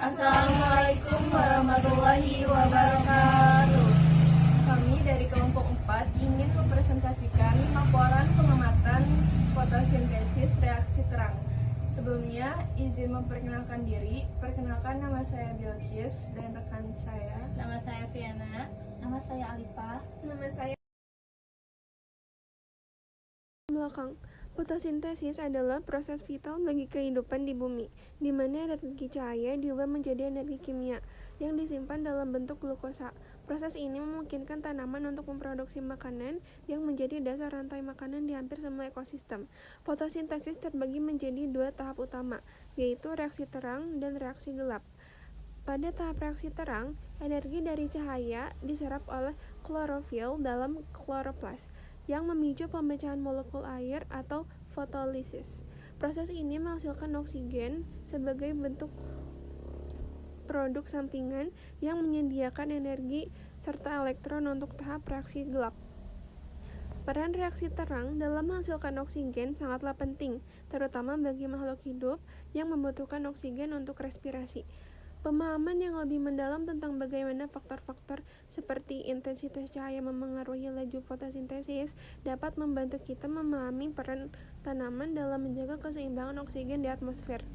Assalamualaikum warahmatullahi wabarakatuh. Kami dari kelompok 4 ingin mempresentasikan laporan pengamatan fotosintesis reaksi terang. Sebelumnya, izin memperkenalkan diri. Perkenalkan, nama saya Bilqis dan rekan saya. Nama saya Viana. Nama saya Alifa. Nama saya Belakang. Fotosintesis adalah proses vital bagi kehidupan di bumi, di mana energi cahaya diubah menjadi energi kimia yang disimpan dalam bentuk glukosa. Proses ini memungkinkan tanaman untuk memproduksi makanan yang menjadi dasar rantai makanan di hampir semua ekosistem. Fotosintesis terbagi menjadi dua tahap utama, yaitu reaksi terang dan reaksi gelap. Pada tahap reaksi terang, energi dari cahaya diserap oleh klorofil dalam kloroplas yang memicu pemecahan molekul air atau fotolisis. Proses ini menghasilkan oksigen sebagai bentuk produk sampingan yang menyediakan energi serta elektron untuk tahap reaksi gelap. Peran reaksi terang dalam menghasilkan oksigen sangatlah penting, terutama bagi makhluk hidup yang membutuhkan oksigen untuk respirasi. Pemahaman yang lebih mendalam tentang bagaimana faktor-faktor seperti intensitas cahaya memengaruhi laju fotosintesis dapat membantu kita memahami peran tanaman dalam menjaga keseimbangan oksigen di atmosfer.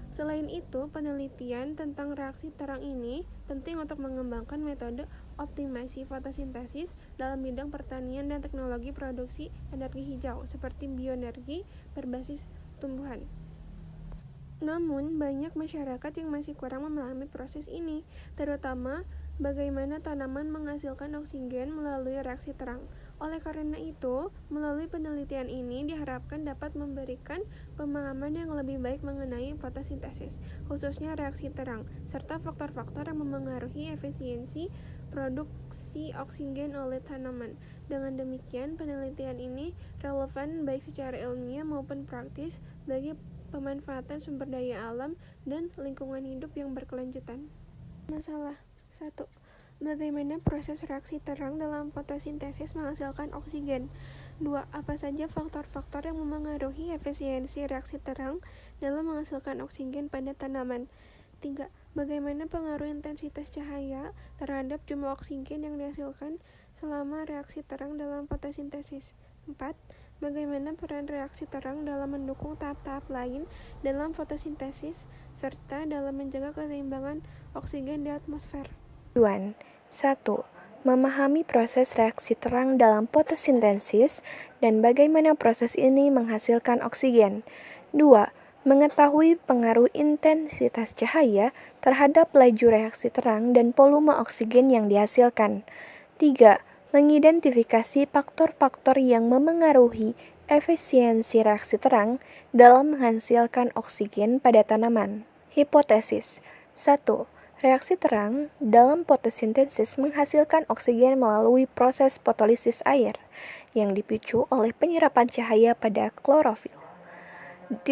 Selain itu, penelitian tentang reaksi terang ini penting untuk mengembangkan metode optimasi fotosintesis dalam bidang pertanian dan teknologi produksi energi hijau seperti bioenergi berbasis tumbuhan. Namun, banyak masyarakat yang masih kurang memahami proses ini, terutama bagaimana tanaman menghasilkan oksigen melalui reaksi terang. Oleh karena itu, melalui penelitian ini diharapkan dapat memberikan pemahaman yang lebih baik mengenai fotosintesis, khususnya reaksi terang, serta faktor-faktor yang memengaruhi efisiensi produksi oksigen oleh tanaman. Dengan demikian, penelitian ini relevan baik secara ilmiah maupun praktis bagi pemanfaatan sumber daya alam dan lingkungan hidup yang berkelanjutan. Masalah 1. Bagaimana proses reaksi terang dalam fotosintesis menghasilkan oksigen? 2. Apa saja faktor-faktor yang memengaruhi efisiensi reaksi terang dalam menghasilkan oksigen pada tanaman? 3. Bagaimana pengaruh intensitas cahaya terhadap jumlah oksigen yang dihasilkan selama reaksi terang dalam fotosintesis? 4. Bagaimana peran reaksi terang dalam mendukung tahap-tahap lain dalam fotosintesis serta dalam menjaga keseimbangan oksigen di atmosfer? Tujuan 1. Memahami proses reaksi terang dalam fotosintesis dan bagaimana proses ini menghasilkan oksigen. 2. Mengetahui pengaruh intensitas cahaya terhadap laju reaksi terang dan volume oksigen yang dihasilkan. 3. Mengidentifikasi faktor-faktor yang memengaruhi efisiensi reaksi terang dalam menghasilkan oksigen pada tanaman. Hipotesis 1. Reaksi terang dalam fotosintesis menghasilkan oksigen melalui proses fotolisis air yang dipicu oleh penyerapan cahaya pada klorofil. 2.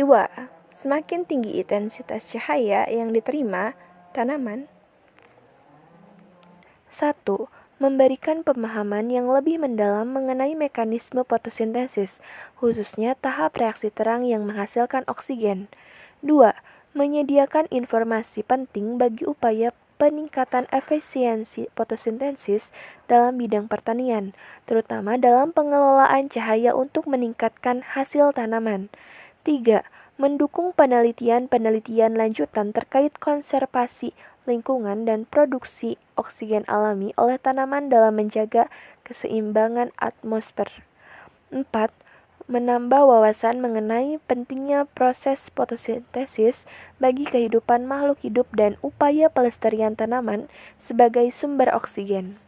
Semakin tinggi intensitas cahaya yang diterima tanaman. 1. Memberikan pemahaman yang lebih mendalam mengenai mekanisme fotosintesis, khususnya tahap reaksi terang yang menghasilkan oksigen. 2. Menyediakan informasi penting bagi upaya peningkatan efisiensi fotosintesis dalam bidang pertanian, terutama dalam pengelolaan cahaya untuk meningkatkan hasil tanaman. 3. Mendukung penelitian-penelitian lanjutan terkait konservasi lingkungan dan produksi oksigen alami oleh tanaman dalam menjaga keseimbangan atmosfer. 4. Menambah wawasan mengenai pentingnya proses fotosintesis bagi kehidupan makhluk hidup dan upaya pelestarian tanaman sebagai sumber oksigen.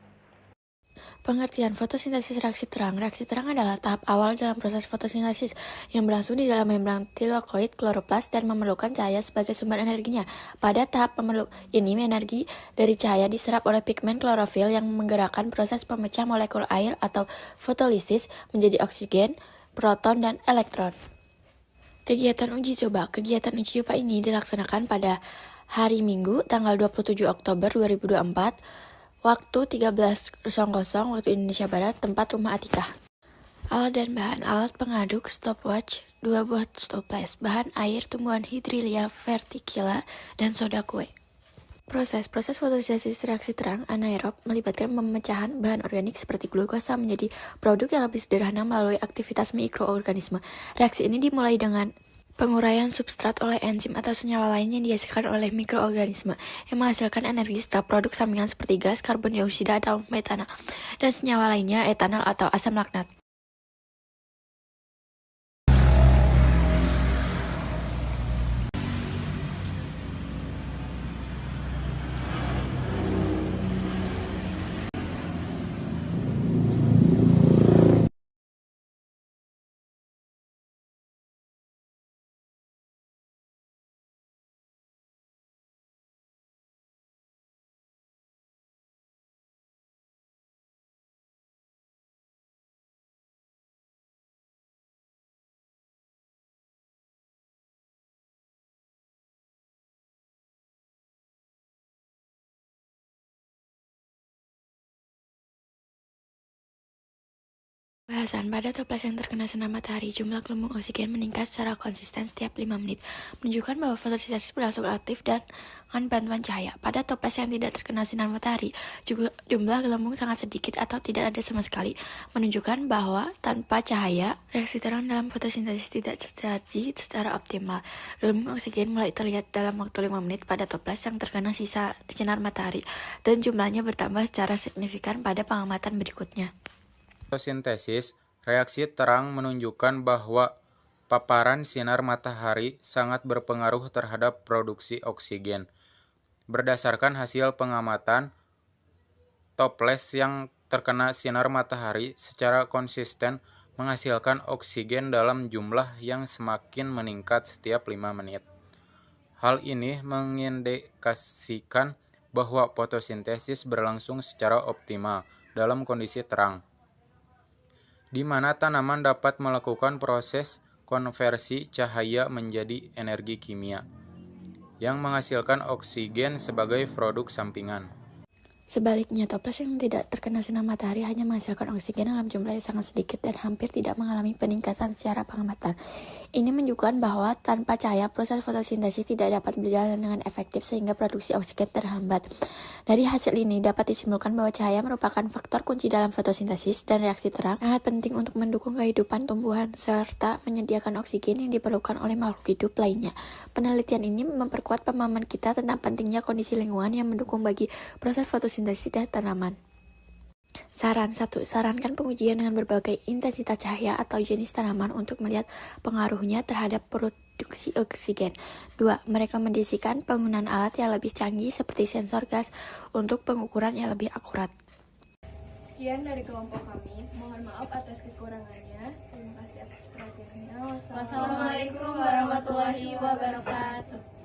Pengertian fotosintesis reaksi terang. Reaksi terang adalah tahap awal dalam proses fotosintesis yang berlangsung di dalam membran tilakoid kloroplas dan memerlukan cahaya sebagai sumber energinya. Pada tahap ini, energi dari cahaya diserap oleh pigmen klorofil yang menggerakkan proses pemecah molekul air atau fotolisis menjadi oksigen, proton, dan elektron. Kegiatan uji coba. Kegiatan uji coba ini dilaksanakan pada hari Minggu, tanggal 27 Oktober 2024, waktu 13.00 waktu Indonesia Barat, tempat rumah Atikah. Alat dan bahan. Alat pengaduk stopwatch, 2 buah stopwatch, bahan air tumbuhan Hydrilia verticilla, dan soda kue. Proses fotosintesis reaksi terang anaerob melibatkan pemecahan bahan organik seperti glukosa menjadi produk yang lebih sederhana melalui aktivitas mikroorganisme. Reaksi ini dimulai dengan penguraian substrat oleh enzim atau senyawa lain yang dihasilkan oleh mikroorganisme yang menghasilkan energi setelah produk sampingan seperti gas, karbon dioksida atau metana, dan senyawa lainnya etanol atau asam laknat. Bahasan, pada toples yang terkena sinar matahari, jumlah gelembung oksigen meningkat secara konsisten setiap 5 menit, menunjukkan bahwa fotosintesis berlangsung aktif dan dengan bantuan cahaya. Pada toples yang tidak terkena sinar matahari, juga jumlah gelembung sangat sedikit atau tidak ada sama sekali, menunjukkan bahwa tanpa cahaya, reaksi terang dalam fotosintesis tidak terjadi secara optimal. Gelembung oksigen mulai terlihat dalam waktu 5 menit pada toples yang terkena sisa sinar matahari, dan jumlahnya bertambah secara signifikan pada pengamatan berikutnya. Fotosintesis reaksi terang menunjukkan bahwa paparan sinar matahari sangat berpengaruh terhadap produksi oksigen. Berdasarkan hasil pengamatan, toples yang terkena sinar matahari secara konsisten menghasilkan oksigen dalam jumlah yang semakin meningkat setiap 5 menit. Hal ini mengindikasikan bahwa fotosintesis berlangsung secara optimal dalam kondisi terang, di mana tanaman dapat melakukan proses konversi cahaya menjadi energi kimia, yang menghasilkan oksigen sebagai produk sampingan. Sebaliknya, toples yang tidak terkena sinar matahari hanya menghasilkan oksigen dalam jumlah yang sangat sedikit dan hampir tidak mengalami peningkatan secara pengamatan. Ini menunjukkan bahwa tanpa cahaya, proses fotosintesis tidak dapat berjalan dengan efektif sehingga produksi oksigen terhambat. Dari hasil ini dapat disimpulkan bahwa cahaya merupakan faktor kunci dalam fotosintesis dan reaksi terang sangat penting untuk mendukung kehidupan tumbuhan serta menyediakan oksigen yang diperlukan oleh makhluk hidup lainnya. Penelitian ini memperkuat pemahaman kita tentang pentingnya kondisi lingkungan yang mendukung bagi proses fotosintesis dan tanaman. Saran 1. Sarankan pengujian dengan berbagai intensitas cahaya atau jenis tanaman untuk melihat pengaruhnya terhadap produksi oksigen. 2. Merekomendasikan penggunaan alat yang lebih canggih seperti sensor gas untuk pengukuran yang lebih akurat. Sekian dari kelompok kami. Mohon maaf atas kekurangannya. Terima kasih atas perhatiannya. Wassalamualaikum warahmatullahi wabarakatuh.